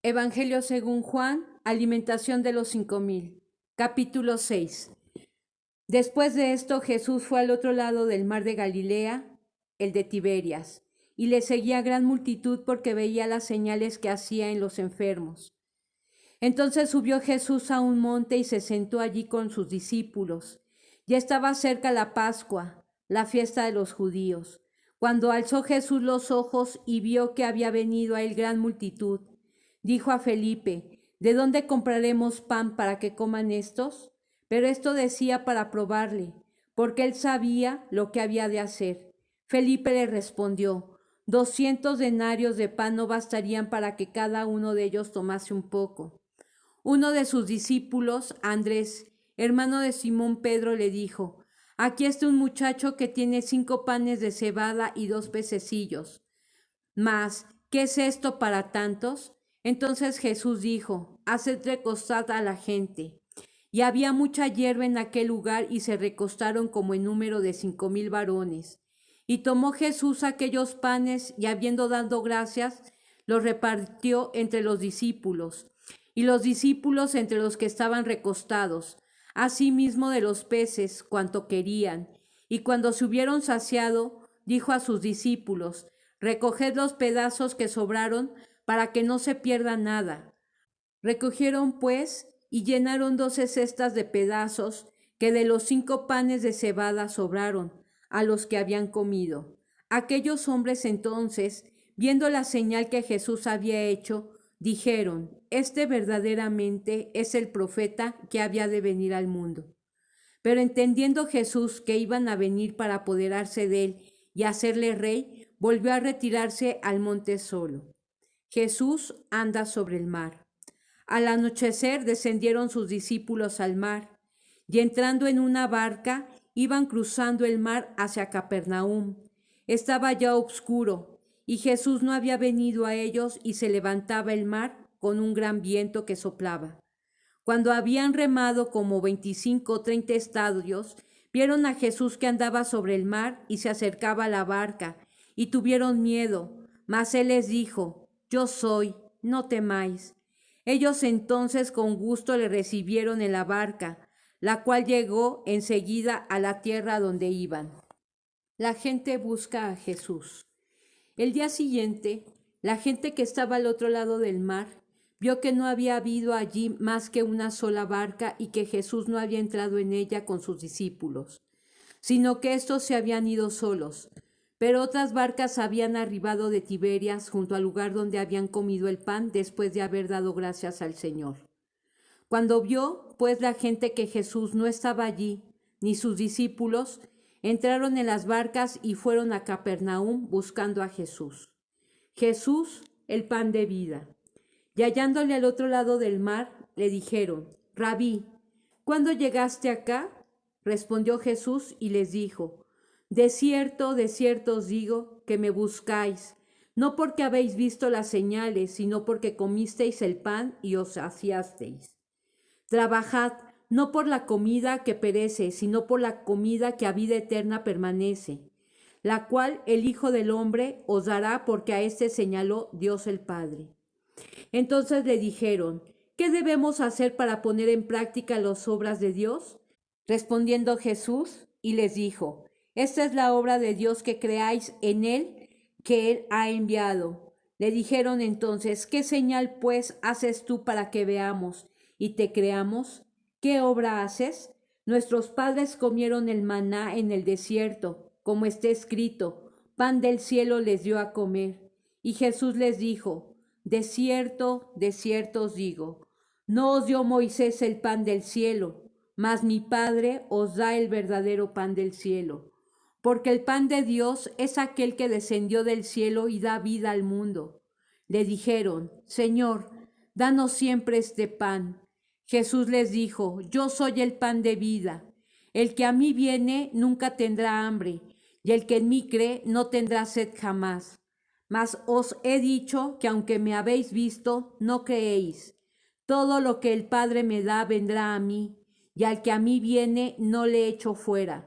Evangelio según Juan, alimentación de los 5000. Capítulo 6. Después de esto, Jesús fue al otro lado del mar de Galilea, el de Tiberias, y le seguía gran multitud porque veía las señales que hacía en los enfermos. Entonces subió Jesús a un monte y se sentó allí con sus discípulos. Ya estaba cerca la Pascua, la fiesta de los judíos. Cuando alzó Jesús los ojos y vio que había venido a él gran multitud, dijo a Felipe: ¿De dónde compraremos pan para que coman estos? Pero esto decía para probarle, porque él sabía lo que había de hacer. Felipe le respondió: 200 denarios de pan no bastarían para que cada uno de ellos tomase un poco. Uno de sus discípulos, Andrés, hermano de Simón Pedro, le dijo: Aquí está un muchacho que tiene 5 panes de cebada y 2 pececillos. Mas, ¿qué es esto para tantos? Entonces Jesús dijo: Haced recostar a la gente. Y había mucha hierba en aquel lugar, y se recostaron como en número de 5000 varones. Y tomó Jesús aquellos panes, y habiendo dado gracias, los repartió entre los discípulos, y los discípulos entre los que estaban recostados, asimismo de los peces, cuanto querían. Y cuando se hubieron saciado, dijo a sus discípulos: Recoged los pedazos que sobraron, para que no se pierda nada. Recogieron pues y llenaron 12 cestas de pedazos que de los 5 panes de cebada sobraron a los que habían comido. Aquellos hombres entonces, viendo la señal que Jesús había hecho, dijeron: Este verdaderamente es el profeta que había de venir al mundo. Pero entendiendo Jesús que iban a venir para apoderarse de él y hacerle rey, volvió a retirarse al monte solo. Jesús anda sobre el mar. Al anochecer descendieron sus discípulos al mar, y entrando en una barca, iban cruzando el mar hacia Capernaum. Estaba ya oscuro, y Jesús no había venido a ellos, y se levantaba el mar con un gran viento que soplaba. Cuando habían remado como 25 o 30 estadios, vieron a Jesús que andaba sobre el mar y se acercaba a la barca, y tuvieron miedo. Mas él les dijo: Yo soy, no temáis. Ellos entonces con gusto le recibieron en la barca, la cual llegó enseguida a la tierra donde iban. La gente busca a Jesús. El día siguiente, la gente que estaba al otro lado del mar vio que no había habido allí más que una sola barca y que Jesús no había entrado en ella con sus discípulos, sino que éstos se habían ido solos. Pero otras barcas habían arribado de Tiberias junto al lugar donde habían comido el pan después de haber dado gracias al Señor. Cuando vio, pues, la gente que Jesús no estaba allí, ni sus discípulos, entraron en las barcas y fueron a Capernaum buscando a Jesús. Jesús, el pan de vida. Y hallándole al otro lado del mar, le dijeron: Rabí, ¿cuándo llegaste acá? Respondió Jesús y les dijo: de cierto os digo, que me buscáis, no porque habéis visto las señales, sino porque comisteis el pan y os saciasteis. Trabajad, no por la comida que perece, sino por la comida que a vida eterna permanece, la cual el Hijo del Hombre os dará, porque a éste señaló Dios el Padre. Entonces le dijeron: ¿qué debemos hacer para poner en práctica las obras de Dios? Respondiendo Jesús, y les dijo: Esta es la obra de Dios, que creáis en Él, que Él ha enviado. Le dijeron entonces: ¿qué señal pues haces tú para que veamos y te creamos? ¿Qué obra haces? Nuestros padres comieron el maná en el desierto, como está escrito: pan del cielo les dio a comer. Y Jesús les dijo: de cierto os digo, no os dio Moisés el pan del cielo, mas mi Padre os da el verdadero pan del cielo. Porque el pan de Dios es aquel que descendió del cielo y da vida al mundo. Le dijeron: Señor, danos siempre este pan. Jesús les dijo: Yo soy el pan de vida. El que a mí viene nunca tendrá hambre, y el que en mí cree no tendrá sed jamás. Mas os he dicho que aunque me habéis visto, no creéis. Todo lo que el Padre me da vendrá a mí, y al que a mí viene no le echo fuera.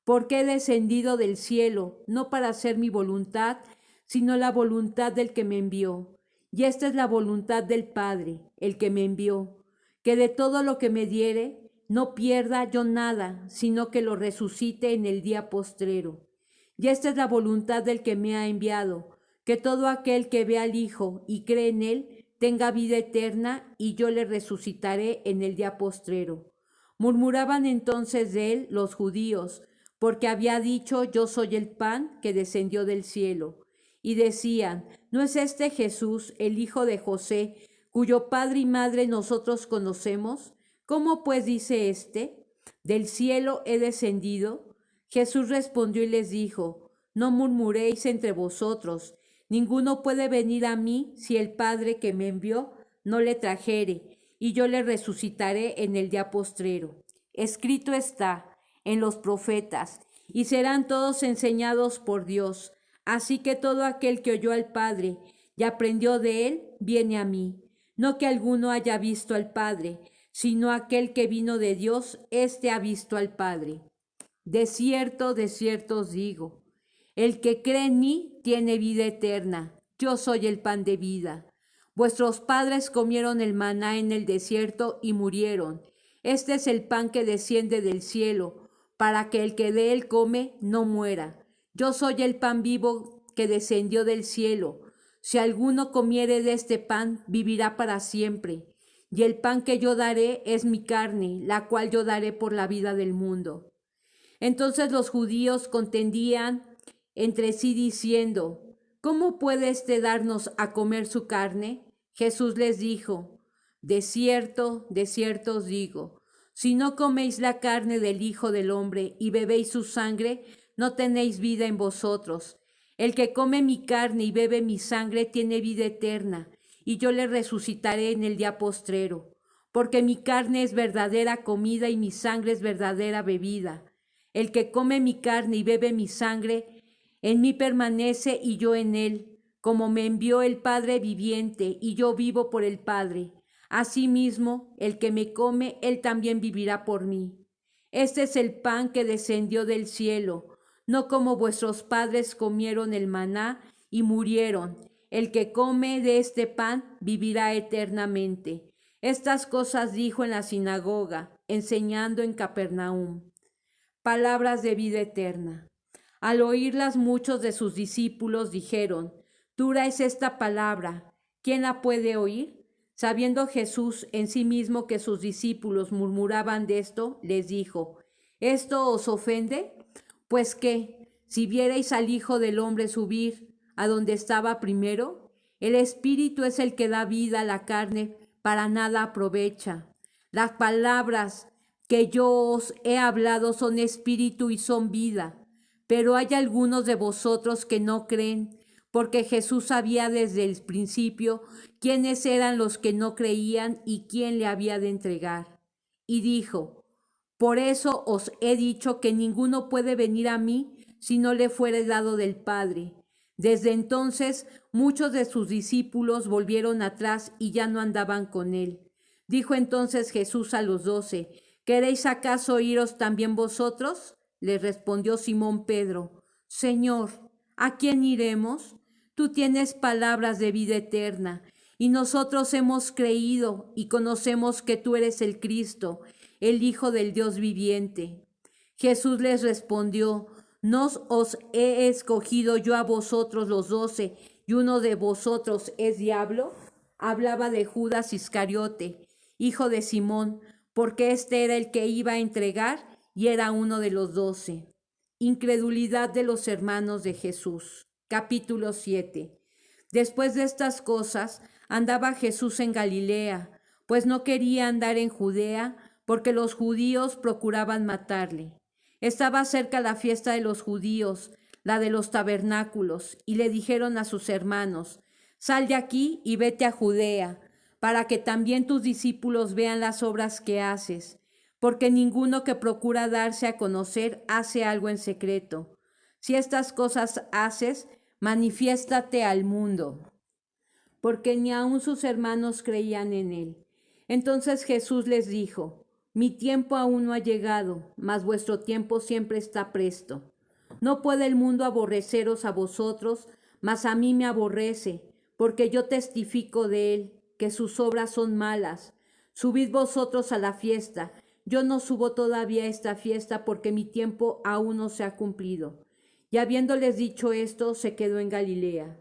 Porque he descendido del cielo, no para hacer mi voluntad, sino la voluntad del que me envió. Y esta es la voluntad del Padre, el que me envió, que de todo lo que me diere, no pierda yo nada, sino que lo resucite en el día postrero. Y esta es la voluntad del que me ha enviado, que todo aquel que ve al Hijo y cree en él, tenga vida eterna, y yo le resucitaré en el día postrero. Murmuraban entonces de él los judíos, porque había dicho, yo soy el pan que descendió del cielo. Y decían, ¿no es este Jesús, el hijo de José, cuyo padre y madre nosotros conocemos? ¿Cómo pues dice éste? ¿Del cielo he descendido? Jesús respondió y les dijo, no murmuréis entre vosotros, ninguno puede venir a mí si el Padre que me envió no le trajere, y yo le resucitaré en el día postrero. Escrito está en los profetas, y serán todos enseñados por Dios. Así que todo aquel que oyó al Padre y aprendió de él, viene a mí. No que alguno haya visto al Padre, sino aquel que vino de Dios, éste ha visto al Padre. De cierto os digo, el que cree en mí tiene vida eterna. Yo soy el pan de vida. Vuestros padres comieron el maná en el desierto y murieron. Este es el pan que desciende del cielo, para que el que de él come no muera. Yo soy el pan vivo que descendió del cielo. Si alguno comiere de este pan, vivirá para siempre. Y el pan que yo daré es mi carne, la cual yo daré por la vida del mundo. Entonces los judíos contendían entre sí diciendo, ¿cómo puede éste darnos a comer su carne? Jesús les dijo, de cierto os digo, si no coméis la carne del Hijo del Hombre y bebéis su sangre, no tenéis vida en vosotros. El que come mi carne y bebe mi sangre tiene vida eterna, y yo le resucitaré en el día postrero, porque mi carne es verdadera comida y mi sangre es verdadera bebida. El que come mi carne y bebe mi sangre, en mí permanece y yo en él, como me envió el Padre viviente, y yo vivo por el Padre. Asimismo, el que me come, él también vivirá por mí. Este es el pan que descendió del cielo, no como vuestros padres comieron el maná y murieron. El que come de este pan vivirá eternamente. Estas cosas dijo en la sinagoga, enseñando en Capernaum. Palabras de vida eterna. Al oírlas muchos de sus discípulos dijeron, dura es esta palabra, ¿quién la puede oír? Sabiendo Jesús en sí mismo que sus discípulos murmuraban de esto, les dijo, ¿esto os ofende? Pues qué, si vierais al Hijo del Hombre subir a donde estaba primero, el Espíritu es el que da vida a la carne, para nada aprovecha. Las palabras que yo os he hablado son espíritu y son vida, pero hay algunos de vosotros que no creen, porque Jesús sabía desde el principio quiénes eran los que no creían y quién le había de entregar. Y dijo, por eso os he dicho que ninguno puede venir a mí si no le fuere dado del Padre. Desde entonces muchos de sus discípulos volvieron atrás y ya no andaban con él. Dijo entonces Jesús a los 12, ¿queréis acaso iros también vosotros? Le respondió Simón Pedro, Señor, ¿a quién iremos? Tú tienes palabras de vida eterna, y nosotros hemos creído y conocemos que tú eres el Cristo, el Hijo del Dios viviente. Jesús les respondió, ¿no os he escogido yo a vosotros los 12, y uno de vosotros es diablo? Hablaba de Judas Iscariote, hijo de Simón, porque este era el que iba a entregar y era uno de los 12. Incredulidad de los hermanos de Jesús. Capítulo 7. Después de estas cosas, andaba Jesús en Galilea, pues no quería andar en Judea, porque los judíos procuraban matarle. Estaba cerca la fiesta de los judíos, la de los tabernáculos, y le dijeron a sus hermanos, sal de aquí y vete a Judea, para que también tus discípulos vean las obras que haces, porque ninguno que procura darse a conocer hace algo en secreto. Si estas cosas haces, manifiéstate al mundo, porque ni aun sus hermanos creían en él. Entonces Jesús les dijo, mi tiempo aún no ha llegado, mas vuestro tiempo siempre está presto. No puede el mundo aborreceros a vosotros, mas a mí me aborrece, porque yo testifico de él, que sus obras son malas. Subid vosotros a la fiesta. Yo no subo todavía a esta fiesta, porque mi tiempo aún no se ha cumplido. Y habiéndoles dicho esto, se quedó en Galilea.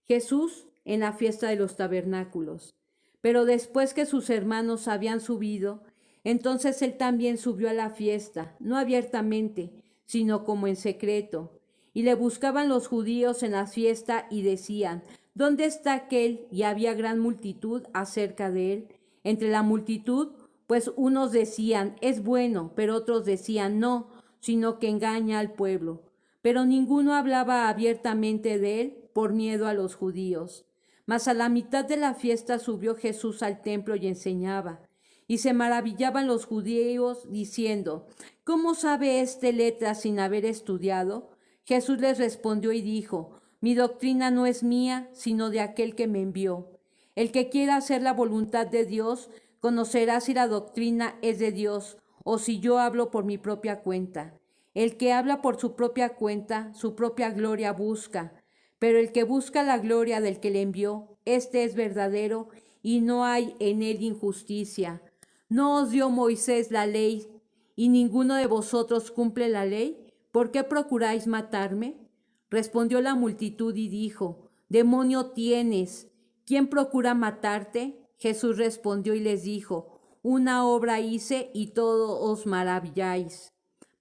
Jesús en la fiesta de los tabernáculos. Pero después que sus hermanos habían subido, entonces él también subió a la fiesta, no abiertamente, sino como en secreto. Y le buscaban los judíos en la fiesta y decían: ¿Dónde está aquel? Y había gran multitud acerca de él. Entre la multitud, pues unos decían: es bueno, pero otros decían: no, sino que engaña al pueblo. Pero ninguno hablaba abiertamente de él por miedo a los judíos. Mas a la mitad de la fiesta subió Jesús al templo y enseñaba. Y se maravillaban los judíos diciendo: ¿Cómo sabe éste letras sin haber estudiado? Jesús les respondió y dijo: Mi doctrina no es mía, sino de aquel que me envió. El que quiera hacer la voluntad de Dios, conocerá si la doctrina es de Dios, o si yo hablo por mi propia cuenta. El que habla por su propia cuenta, su propia gloria busca. Pero el que busca la gloria del que le envió, éste es verdadero, y no hay en él injusticia. ¿No os dio Moisés la ley, y ninguno de vosotros cumple la ley? ¿Por qué procuráis matarme? Respondió la multitud y dijo: Demonio tienes. ¿Quién procura matarte? Jesús respondió y les dijo: Una obra hice y todos os maravilláis.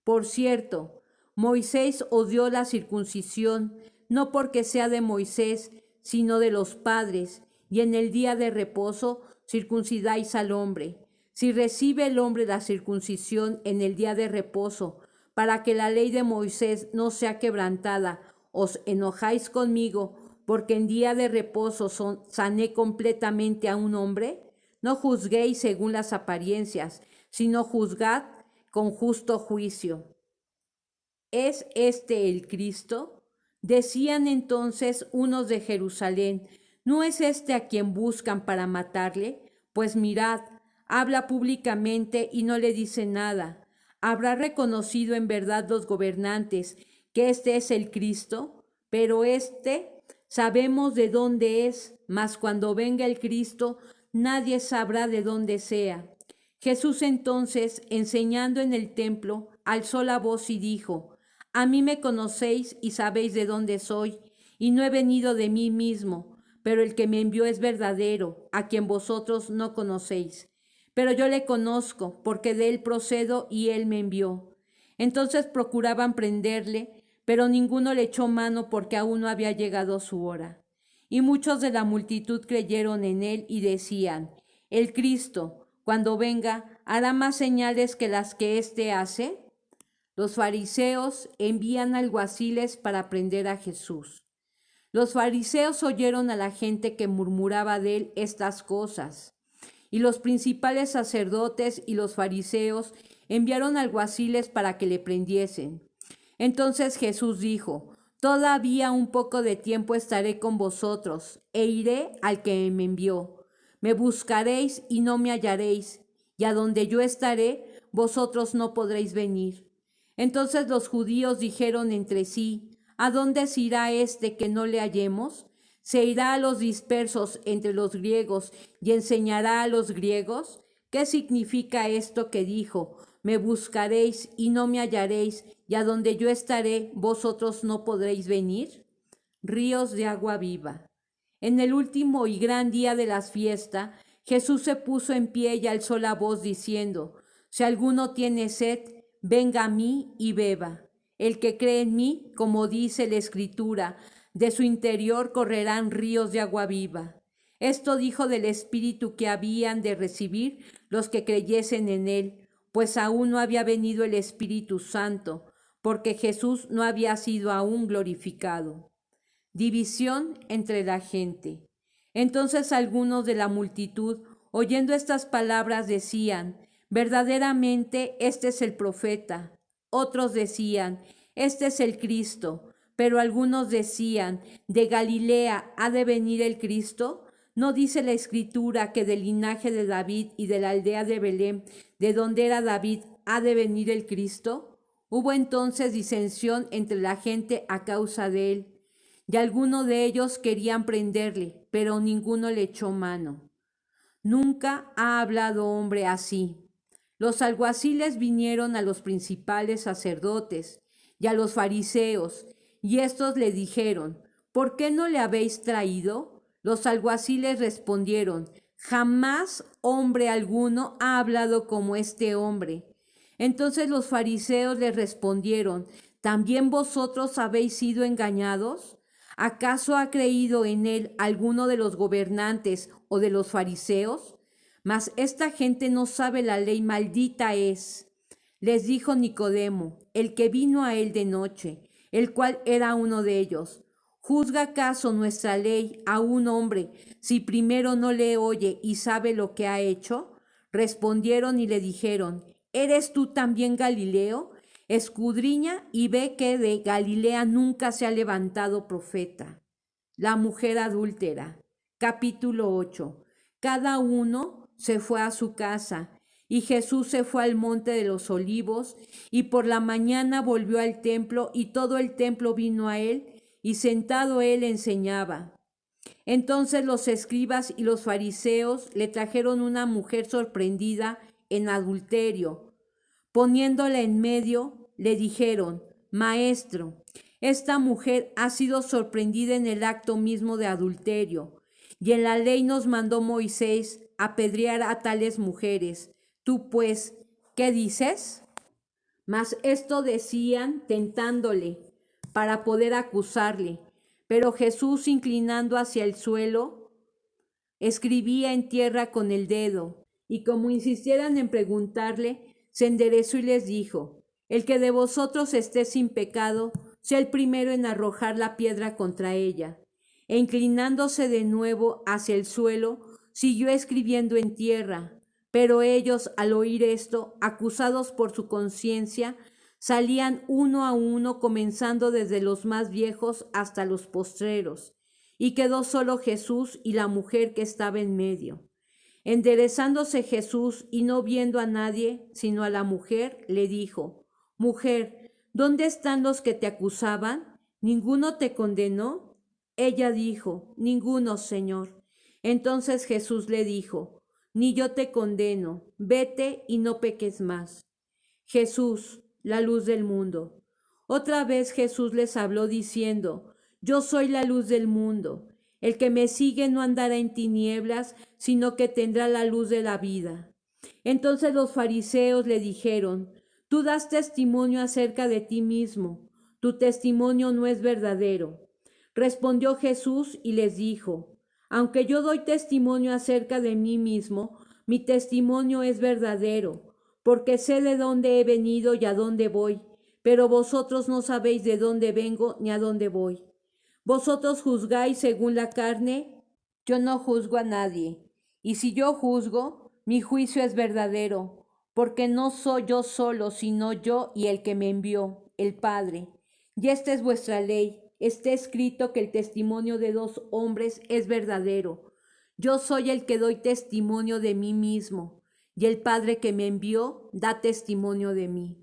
Por cierto, Moisés os dio la circuncisión, no porque sea de Moisés, sino de los padres, y en el día de reposo circuncidáis al hombre. Si recibe el hombre la circuncisión en el día de reposo, para que la ley de Moisés no sea quebrantada, os enojáis conmigo, porque en día de reposo sané completamente a un hombre. No juzguéis según las apariencias, sino juzgad con justo juicio. ¿Es este el Cristo? Decían entonces unos de Jerusalén: ¿no es este a quien buscan para matarle? Pues mirad, habla públicamente y no le dice nada. ¿Habrá reconocido en verdad los gobernantes que este es el Cristo? Pero sabemos de dónde es, mas cuando venga el Cristo, nadie sabrá de dónde sea. Jesús entonces, enseñando en el templo, alzó la voz y dijo: A mí me conocéis y sabéis de dónde soy, y no he venido de mí mismo, pero el que me envió es verdadero, a quien vosotros no conocéis. Pero yo le conozco, porque de él procedo y él me envió. Entonces procuraban prenderle, pero ninguno le echó mano porque aún no había llegado su hora. Y muchos de la multitud creyeron en él y decían: El Cristo, cuando venga, hará más señales que las que éste hace. Los fariseos envían alguaciles para prender a Jesús. Los fariseos oyeron a la gente que murmuraba de él estas cosas. Y los principales sacerdotes y los fariseos enviaron alguaciles para que le prendiesen. Entonces Jesús dijo: Todavía un poco de tiempo estaré con vosotros, e iré al que me envió. Me buscaréis y no me hallaréis, y a donde yo estaré, vosotros no podréis venir. Entonces los judíos dijeron entre sí: ¿A dónde se irá este que no le hallemos? ¿Se irá a los dispersos entre los griegos y enseñará a los griegos? ¿Qué significa esto que dijo: Me buscaréis y no me hallaréis, y a donde yo estaré, vosotros no podréis venir? Ríos de agua viva. En el último y gran día de la fiesta, Jesús se puso en pie y alzó la voz diciendo: Si alguno tiene sed, venga a mí y beba. El que cree en mí, como dice la Escritura, de su interior correrán ríos de agua viva. Esto dijo del Espíritu que habían de recibir los que creyesen en él, pues aún no había venido el Espíritu Santo, porque Jesús no había sido aún glorificado. División entre la gente. Entonces algunos de la multitud, oyendo estas palabras, decían: Verdaderamente este es el profeta. Otros decían: Este es el Cristo. Pero algunos decían: ¿De Galilea ha de venir el Cristo? ¿No dice la Escritura que del linaje de David y de la aldea de Belén, de donde era David, ha de venir el Cristo? Hubo entonces disensión entre la gente a causa de él. Y algunos de ellos querían prenderle, pero ninguno le echó mano. Nunca ha hablado hombre así. Los alguaciles vinieron a los principales sacerdotes y a los fariseos, y éstos le dijeron: ¿por qué no le habéis traído? Los alguaciles respondieron: jamás hombre alguno ha hablado como este hombre. Entonces los fariseos le respondieron: ¿también vosotros habéis sido engañados? ¿Acaso ha creído en él alguno de los gobernantes o de los fariseos? Mas esta gente no sabe la ley, maldita es. Les dijo Nicodemo, el que vino a él de noche, el cual era uno de ellos: ¿juzga acaso nuestra ley a un hombre si primero no le oye y sabe lo que ha hecho? Respondieron y le dijeron: ¿eres tú también Galileo? Escudriña y ve que de Galilea nunca se ha levantado profeta. La mujer adúltera. Capítulo 8. Cada uno se fue a su casa, y Jesús se fue al monte de los olivos, y por la mañana volvió al templo, y todo el templo vino a él, y sentado él enseñaba. Entonces los escribas y los fariseos le trajeron una mujer sorprendida en adulterio. Poniéndola en medio, le dijeron: Maestro, esta mujer ha sido sorprendida en el acto mismo de adulterio, y en la ley nos mandó Moisés apedrear a tales mujeres. Tú, pues, ¿qué dices? Mas esto decían tentándole, para poder acusarle. Pero Jesús, inclinando hacia el suelo, escribía en tierra con el dedo, y como insistieran en preguntarle, se enderezó y les dijo: el que de vosotros esté sin pecado, sea el primero en arrojar la piedra contra ella. E inclinándose de nuevo hacia el suelo, siguió escribiendo en tierra. Pero ellos, al oír esto, acusados por su conciencia, salían uno a uno, comenzando desde los más viejos hasta los postreros. Y quedó solo Jesús y la mujer que estaba en medio. Enderezándose Jesús y no viendo a nadie, sino a la mujer, le dijo: Mujer, ¿dónde están los que te acusaban? ¿Ninguno te condenó? Ella dijo: Ninguno, Señor. Entonces Jesús le dijo: Ni yo te condeno, vete y no peques más. Jesús, la luz del mundo. Otra vez Jesús les habló diciendo: Yo soy la luz del mundo. El que me sigue no andará en tinieblas, sino que tendrá la luz de la vida. Entonces los fariseos le dijeron: Tú das testimonio acerca de ti mismo, tu testimonio no es verdadero. Respondió Jesús y les dijo: Aunque yo doy testimonio acerca de mí mismo, mi testimonio es verdadero, porque sé de dónde he venido y a dónde voy, pero vosotros no sabéis de dónde vengo ni a dónde voy. Vosotros juzgáis según la carne, yo no juzgo a nadie. Y si yo juzgo, mi juicio es verdadero, porque no soy yo solo, sino yo y el que me envió, el Padre. Y esta es vuestra ley. Está escrito que el testimonio de dos hombres es verdadero. Yo soy el que doy testimonio de mí mismo, y el Padre que me envió da testimonio de mí.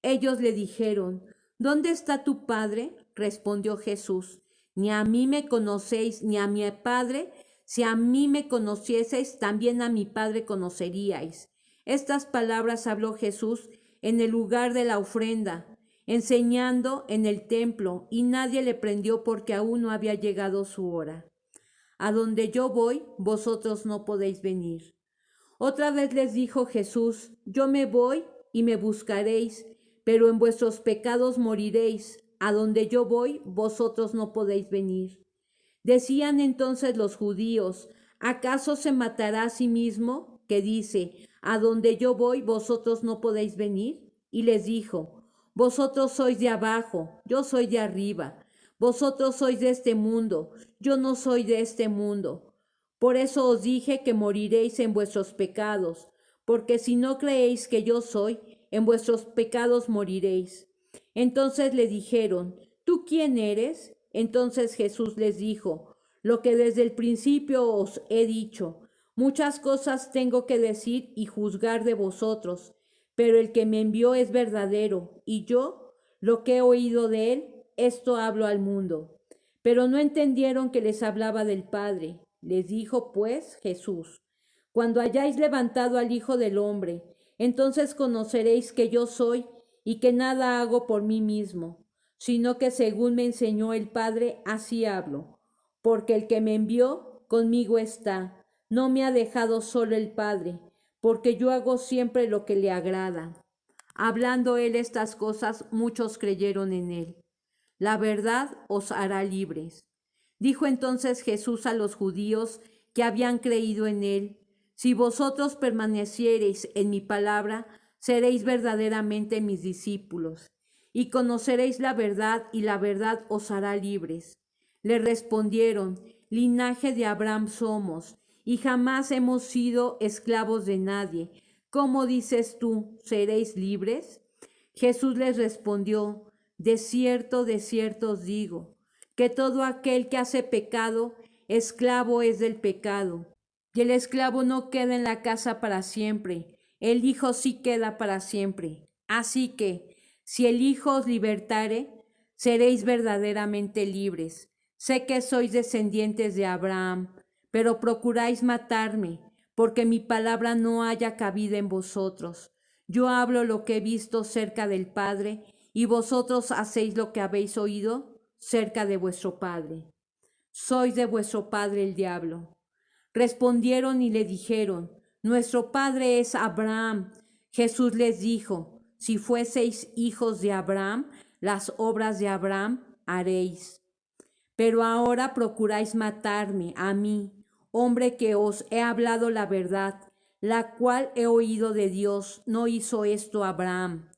Ellos le dijeron: ¿Dónde está tu Padre? Respondió Jesús: Ni a mí me conocéis, ni a mi Padre. Si a mí me conocieseis, también a mi Padre conoceríais. Estas palabras habló Jesús en el lugar de la ofrenda, enseñando en el templo, y nadie le prendió porque aún no había llegado su hora. A donde yo voy, vosotros no podéis venir. Otra vez les dijo Jesús: Yo me voy y me buscaréis, pero en vuestros pecados moriréis. A donde yo voy, vosotros no podéis venir. Decían entonces los judíos: ¿acaso se matará a sí mismo, que dice: a donde yo voy, vosotros no podéis venir? Y les dijo: vosotros sois de abajo, yo soy de arriba. Vosotros sois de este mundo, yo no soy de este mundo. Por eso os dije que moriréis en vuestros pecados, porque si no creéis que yo soy, en vuestros pecados moriréis. Entonces le dijeron: ¿tú quién eres? Entonces Jesús les dijo: lo que desde el principio os he dicho. Muchas cosas tengo que decir y juzgar de vosotros, pero el que me envió es verdadero, y yo, lo que he oído de él, esto hablo al mundo. Pero no entendieron que les hablaba del Padre. Les dijo pues Jesús: Cuando hayáis levantado al Hijo del Hombre, entonces conoceréis que yo soy y que nada hago por mí mismo, sino que según me enseñó el Padre, así hablo. Porque el que me envió conmigo está, no me ha dejado solo el Padre, porque yo hago siempre lo que le agrada. Hablando él estas cosas, muchos creyeron en él. La verdad os hará libres. Dijo entonces Jesús a los judíos que habían creído en él: Si vosotros permaneciereis en mi palabra, seréis verdaderamente mis discípulos, y conoceréis la verdad, y la verdad os hará libres. Le respondieron: Linaje de Abraham somos, y jamás hemos sido esclavos de nadie. ¿Cómo dices tú, seréis libres? Jesús les respondió: de cierto os digo, que todo aquel que hace pecado, esclavo es del pecado. Y el esclavo no queda en la casa para siempre, el Hijo sí queda para siempre. Así que, si el Hijo os libertare, seréis verdaderamente libres. Sé que sois descendientes de Abraham, pero procuráis matarme, porque mi palabra no haya cabida en vosotros. Yo hablo lo que he visto cerca del Padre, y vosotros hacéis lo que habéis oído cerca de vuestro padre. Sois de vuestro padre el diablo. Respondieron y le dijeron: Nuestro padre es Abraham. Jesús les dijo: Si fueseis hijos de Abraham, las obras de Abraham haréis. Pero ahora procuráis matarme a mí, hombre que os he hablado la verdad, la cual he oído de Dios. No hizo esto Abraham.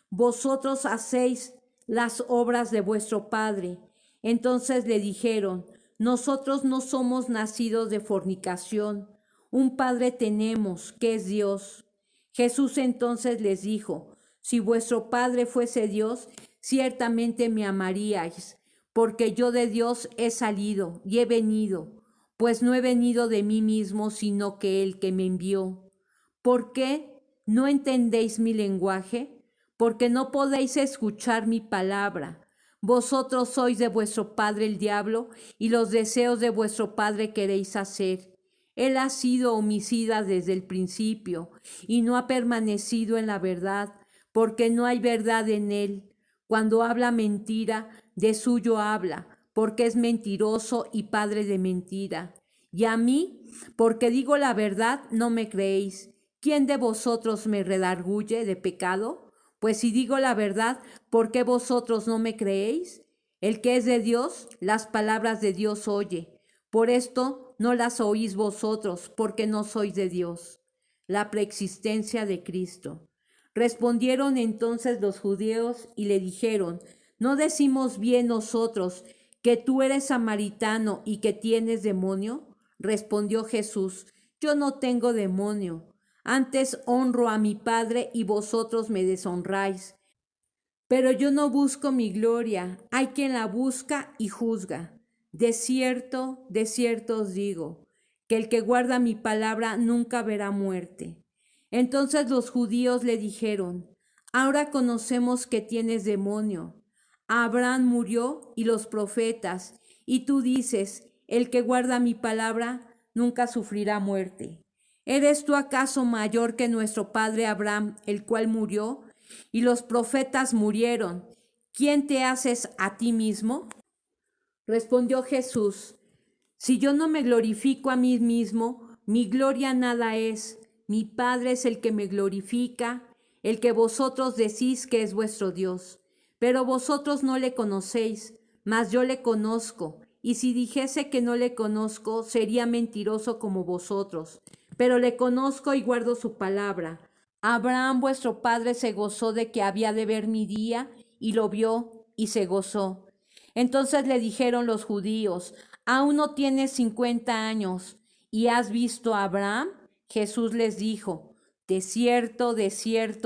Vosotros hacéis las obras de vuestro padre. Entonces le dijeron: Nosotros no somos nacidos de fornicación. Un padre tenemos, que es Dios. Jesús entonces les dijo: Si vuestro padre fuese Dios, ciertamente me amaríais, porque yo de Dios he salido y he venido, pues no he venido de mí mismo, sino que el que me envió. ¿Por qué no entendéis mi lenguaje? Porque no podéis escuchar mi palabra. Vosotros sois de vuestro padre el diablo, y los deseos de vuestro padre queréis hacer. Él ha sido homicida desde el principio, y no ha permanecido en la verdad, porque no hay verdad en él. Cuando habla mentira, de suyo habla, porque es mentiroso y padre de mentira. Y a mí, porque digo la verdad, no me creéis. ¿Quién de vosotros me redarguye de pecado? Pues si digo la verdad, ¿por qué vosotros no me creéis? El que es de Dios, las palabras de Dios oye. Por esto no las oís vosotros, porque no sois de Dios. La preexistencia de Cristo. Respondieron entonces los judíos y le dijeron: ¿No decimos bien nosotros que tú eres samaritano y que tienes demonio? Respondió Jesús: Yo no tengo demonio. Antes honro a mi Padre y vosotros me deshonráis. Pero yo no busco mi gloria, hay quien la busca y juzga. De cierto os digo, que el que guarda mi palabra nunca verá muerte. Entonces los judíos le dijeron: Ahora conocemos que tienes demonio. Abraham murió y los profetas, y tú dices: el que guarda mi palabra nunca sufrirá muerte. ¿Eres tú acaso mayor que nuestro padre Abraham, el cual murió, y los profetas murieron? ¿Quién te haces a ti mismo? Respondió Jesús: Si yo no me glorifico a mí mismo, mi gloria nada es. Mi Padre es el que me glorifica, el que vosotros decís que es vuestro Dios. Pero vosotros no le conocéis, mas yo le conozco. Y si dijese que no le conozco, sería mentiroso como vosotros. Pero le conozco y guardo su palabra. Abraham vuestro padre se gozó de que había de ver mi día, y lo vio y se gozó. Entonces le dijeron los judíos: ¿Aún no tienes 50 años y has visto a Abraham? Jesús les dijo: de cierto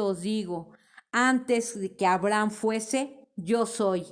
os digo, antes de que Abraham fuese, yo soy.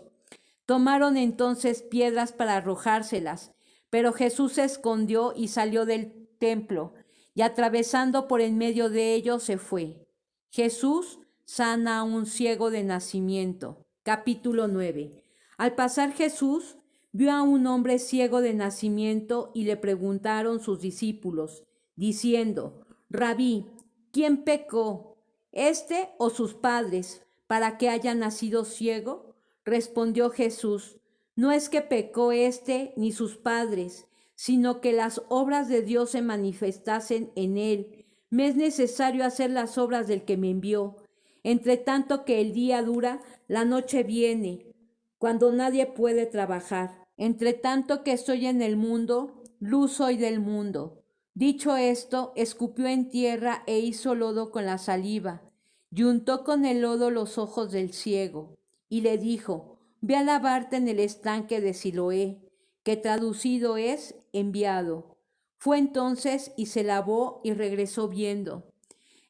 Tomaron entonces piedras para arrojárselas, pero Jesús se escondió y salió del templo, y atravesando por en medio de ellos se fue. Jesús sana a un ciego de nacimiento. Capítulo 9. Al pasar Jesús, vio a un hombre ciego de nacimiento y le preguntaron sus discípulos, diciendo, Rabí, ¿quién pecó, este o sus padres, para que haya nacido ciego? Respondió Jesús, no es que pecó este ni sus padres, sino que las obras de Dios se manifestasen en él. Me es necesario hacer las obras del que me envió. Entre tanto que el día dura, la noche viene, cuando nadie puede trabajar. Entre tanto que estoy en el mundo, luz soy del mundo. Dicho esto, escupió en tierra e hizo lodo con la saliva, y untó con el lodo los ojos del ciego, y le dijo, ve a lavarte en el estanque de Siloé, que traducido es enviado. Fue entonces y se lavó y regresó viendo.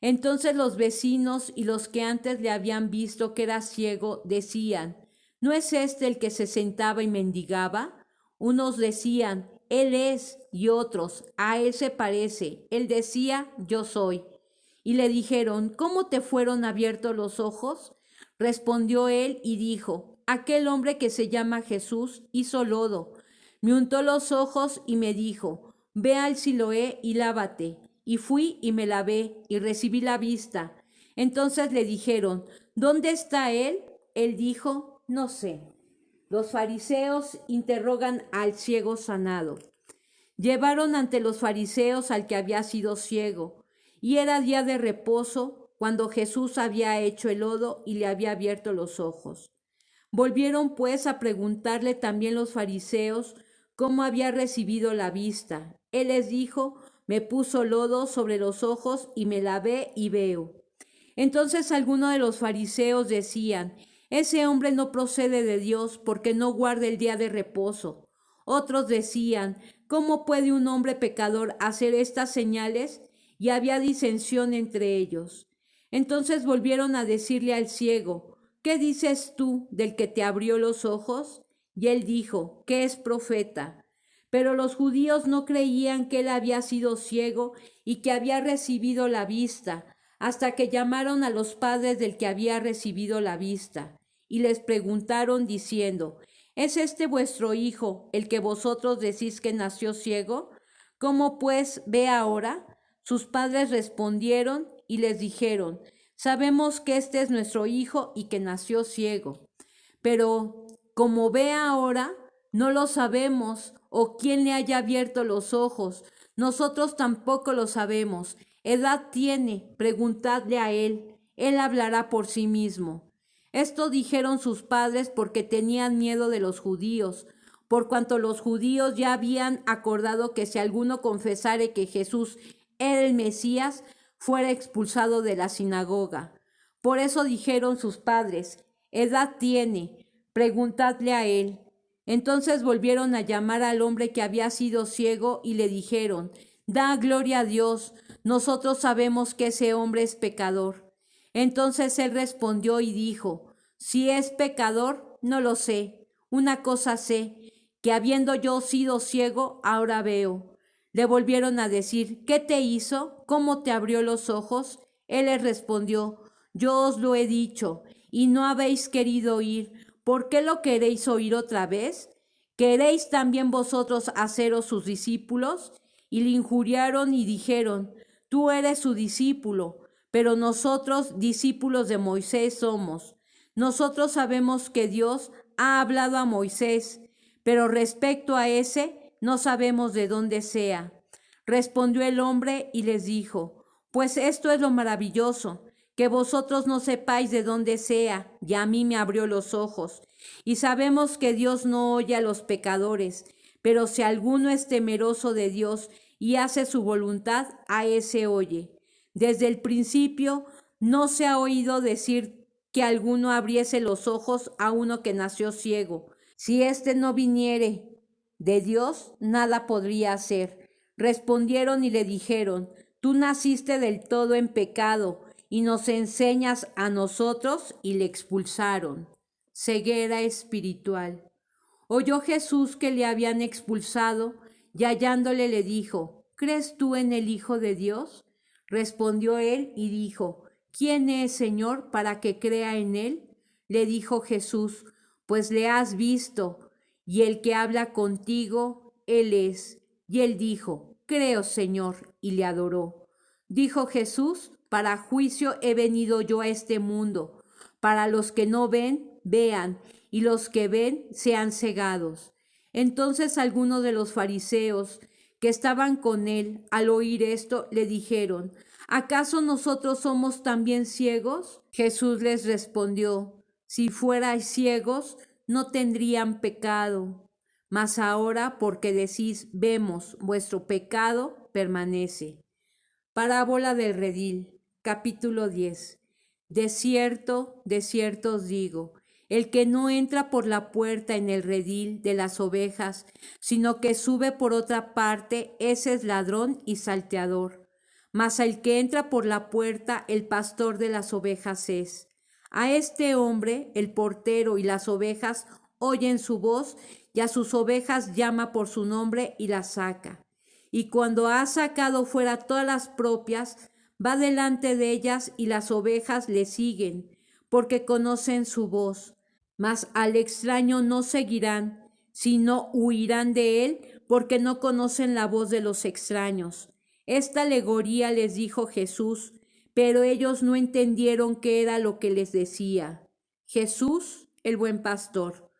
Entonces los vecinos y los que antes le habían visto que era ciego decían, ¿no es este el que se sentaba y mendigaba? Unos decían, Él es, y otros, a Él se parece. Él decía, yo soy. Y le dijeron, ¿cómo te fueron abiertos los ojos? Respondió él y dijo, aquel hombre que se llama Jesús hizo lodo, me untó los ojos y me dijo, ve al Siloé y lávate. Y fui y me lavé y recibí la vista. Entonces le dijeron, ¿dónde está él? Él dijo, no sé. Los fariseos interrogan al ciego sanado. Llevaron ante los fariseos al que había sido ciego, y era día de reposo cuando Jesús había hecho el lodo y le había abierto los ojos. Volvieron pues a preguntarle también los fariseos cómo había recibido la vista. Él les dijo, me puso lodo sobre los ojos y me lavé y veo. Entonces algunos de los fariseos decían, ese hombre no procede de Dios porque no guarda el día de reposo. Otros decían, ¿cómo puede un hombre pecador hacer estas señales? Y había disensión entre ellos. Entonces volvieron a decirle al ciego, ¿qué dices tú del que te abrió los ojos? Y él dijo, que es profeta. Pero los judíos no creían que él había sido ciego y que había recibido la vista, hasta que llamaron a los padres del que había recibido la vista, y les preguntaron diciendo, ¿es este vuestro hijo, el que vosotros decís que nació ciego? ¿Cómo pues ve ahora? Sus padres respondieron y les dijeron, sabemos que este es nuestro hijo y que nació ciego, pero como ve ahora, no lo sabemos, o quién le haya abierto los ojos. Nosotros tampoco lo sabemos. Edad tiene, preguntadle a él. Él hablará por sí mismo. Esto dijeron sus padres porque tenían miedo de los judíos, por cuanto los judíos ya habían acordado que si alguno confesare que Jesús era el Mesías, fuera expulsado de la sinagoga. Por eso dijeron sus padres, edad tiene, preguntadle a él. Entonces volvieron a llamar al hombre que había sido ciego y le dijeron, da gloria a Dios, nosotros sabemos que ese hombre es pecador. Entonces él respondió y dijo, si es pecador, no lo sé. Una cosa sé, que habiendo yo sido ciego, ahora veo. Le volvieron a decir, ¿qué te hizo? ¿Cómo te abrió los ojos? Él les respondió, yo os lo he dicho, y no habéis querido oír. ¿Por qué lo queréis oír otra vez? ¿Queréis también vosotros haceros sus discípulos? Y le injuriaron y dijeron, tú eres su discípulo, pero nosotros discípulos de Moisés somos. Nosotros sabemos que Dios ha hablado a Moisés, pero respecto a ese no sabemos de dónde sea. Respondió el hombre y les dijo, pues esto es lo maravilloso, que vosotros no sepáis de dónde sea, y a mí me abrió los ojos. Y sabemos que Dios no oye a los pecadores, pero si alguno es temeroso de Dios y hace su voluntad, a ese oye. Desde el principio no se ha oído decir que alguno abriese los ojos a uno que nació ciego. Si éste no viniere de Dios, nada podría hacer. Respondieron y le dijeron, tú naciste del todo en pecado y nos enseñas a nosotros, y le expulsaron. Ceguera espiritual. Oyó Jesús que le habían expulsado y hallándole le dijo, ¿crees tú en el Hijo de Dios? Respondió él y dijo, ¿quién es, Señor, para que crea en él? Le dijo Jesús, pues le has visto, y el que habla contigo, él es. Y él dijo, creo, Señor, y le adoró. Dijo Jesús, para juicio he venido yo a este mundo, para los que no ven, vean, y los que ven sean cegados. Entonces algunos de los fariseos que estaban con él, al oír esto, le dijeron, ¿acaso nosotros somos también ciegos? Jesús les respondió, si fuerais ciegos, no tendrían pecado. Mas ahora, porque decís, vemos, vuestro pecado permanece. Parábola del redil, capítulo 10. De cierto os digo, el que no entra por la puerta en el redil de las ovejas, sino que sube por otra parte, ese es ladrón y salteador. Mas el que entra por la puerta, el pastor de las ovejas es. A este hombre, el portero y las ovejas oyen su voz, y a sus ovejas llama por su nombre y las saca. Y cuando ha sacado fuera todas las propias, va delante de ellas y las ovejas le siguen, porque conocen su voz. Mas al extraño no seguirán, sino huirán de él, porque no conocen la voz de los extraños. Esta alegoría les dijo Jesús, pero ellos no entendieron qué era lo que les decía. Jesús, el buen pastor.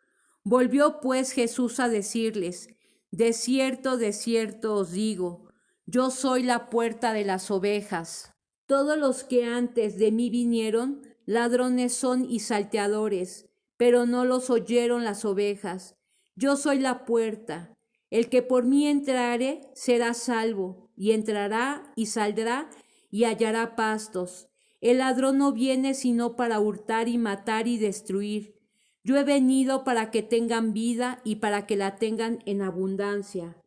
Volvió pues Jesús a decirles, de cierto os digo, yo soy la puerta de las ovejas. Todos los que antes de mí vinieron, ladrones son y salteadores, pero no los oyeron las ovejas. Yo soy la puerta. El que por mí entrare será salvo, y entrará y saldrá y hallará pastos. El ladrón no viene sino para hurtar y matar y destruir. Yo he venido para que tengan vida y para que la tengan en abundancia.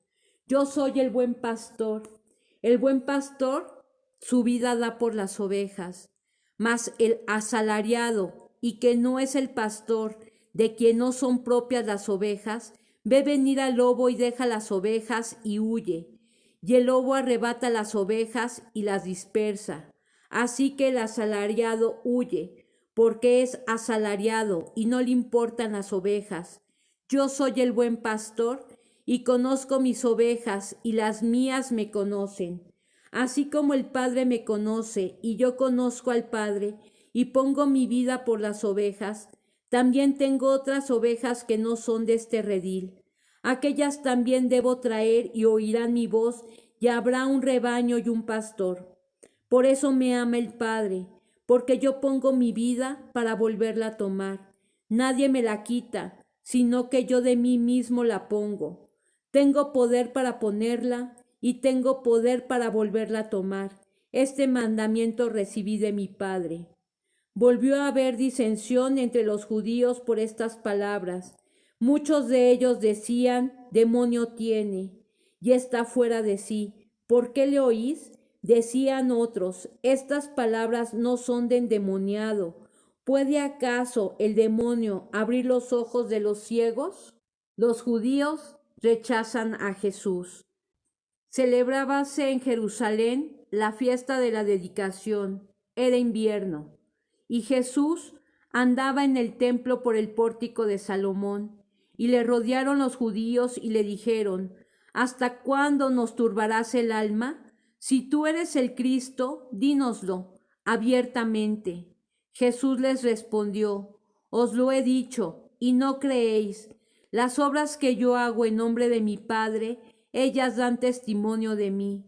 Yo soy el buen pastor. El buen pastor su vida da por las ovejas. Mas el asalariado, y que no es el pastor, de quien no son propias las ovejas, ve venir al lobo y deja las ovejas y huye. Y el lobo arrebata las ovejas y las dispersa. Así que el asalariado huye, porque es asalariado y no le importan las ovejas. Yo soy el buen pastor y conozco mis ovejas y las mías me conocen. Así como el Padre me conoce y yo conozco al Padre y pongo mi vida por las ovejas, también tengo otras ovejas que no son de este redil. Aquellas también debo traer y oirán mi voz y habrá un rebaño y un pastor. Por eso me ama el Padre, porque yo pongo mi vida para volverla a tomar. Nadie me la quita, sino que yo de mí mismo la pongo. Tengo poder para ponerla y tengo poder para volverla a tomar. Este mandamiento recibí de mi Padre. Volvió a haber disensión entre los judíos por estas palabras. Muchos de ellos decían, demonio tiene, y está fuera de sí. ¿Por qué le oís? Decían otros, estas palabras no son de endemoniado. ¿Puede acaso el demonio abrir los ojos de los ciegos? Los judíos rechazan a Jesús. Celebrábase en Jerusalén la fiesta de la dedicación. Era invierno. Y Jesús andaba en el templo por el pórtico de Salomón. Y le rodearon los judíos y le dijeron, ¿hasta cuándo nos turbarás el alma? Si tú eres el Cristo, dínoslo abiertamente. Jesús les respondió, os lo he dicho, y no creéis. Las obras que yo hago en nombre de mi Padre, ellas dan testimonio de mí.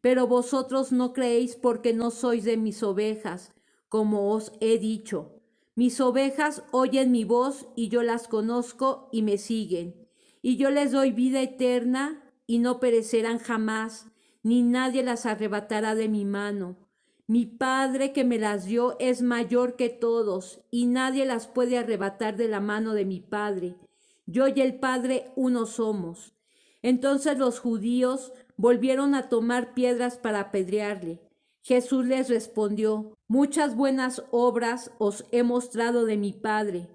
Pero vosotros no creéis porque no sois de mis ovejas, como os he dicho. Mis ovejas oyen mi voz y yo las conozco y me siguen. Y yo les doy vida eterna y no perecerán jamás, ni nadie las arrebatará de mi mano. Mi Padre que me las dio es mayor que todos, y nadie las puede arrebatar de la mano de mi Padre. Yo y el Padre uno somos. Entonces los judíos volvieron a tomar piedras para apedrearle. Jesús les respondió, muchas buenas obras os he mostrado de mi Padre.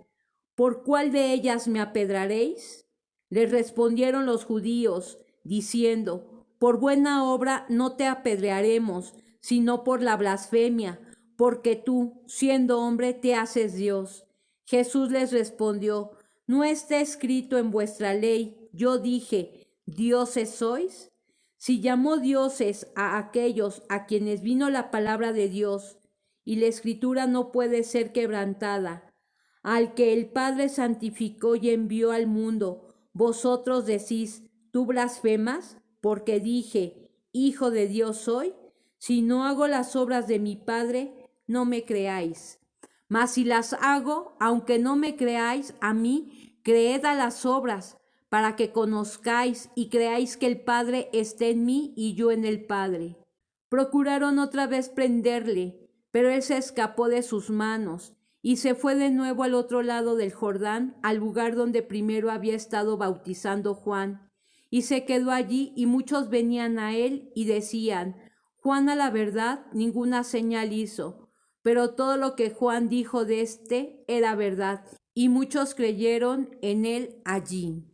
¿Por cuál de ellas me apedraréis? Les respondieron los judíos, diciendo, por buena obra no te apedrearemos, sino por la blasfemia, porque tú, siendo hombre, te haces Dios. Jesús les respondió, ¿No está escrito en vuestra ley, yo dije, dioses sois? Si llamó dioses a aquellos a quienes vino la palabra de Dios, y la escritura no puede ser quebrantada, al que el Padre santificó y envió al mundo, vosotros decís, ¿tú blasfemas? Porque dije, Hijo de Dios soy. Si no hago las obras de mi Padre, no me creáis. Mas si las hago, aunque no me creáis a mí, creed a las obras, para que conozcáis y creáis que el Padre está en mí y yo en el Padre. Procuraron otra vez prenderle, pero él se escapó de sus manos y se fue de nuevo al otro lado del Jordán, al lugar donde primero había estado bautizando Juan. Y se quedó allí, y muchos venían a él y decían, Juan a la verdad ninguna señal hizo, pero todo lo que Juan dijo de éste era verdad, y muchos creyeron en él allí.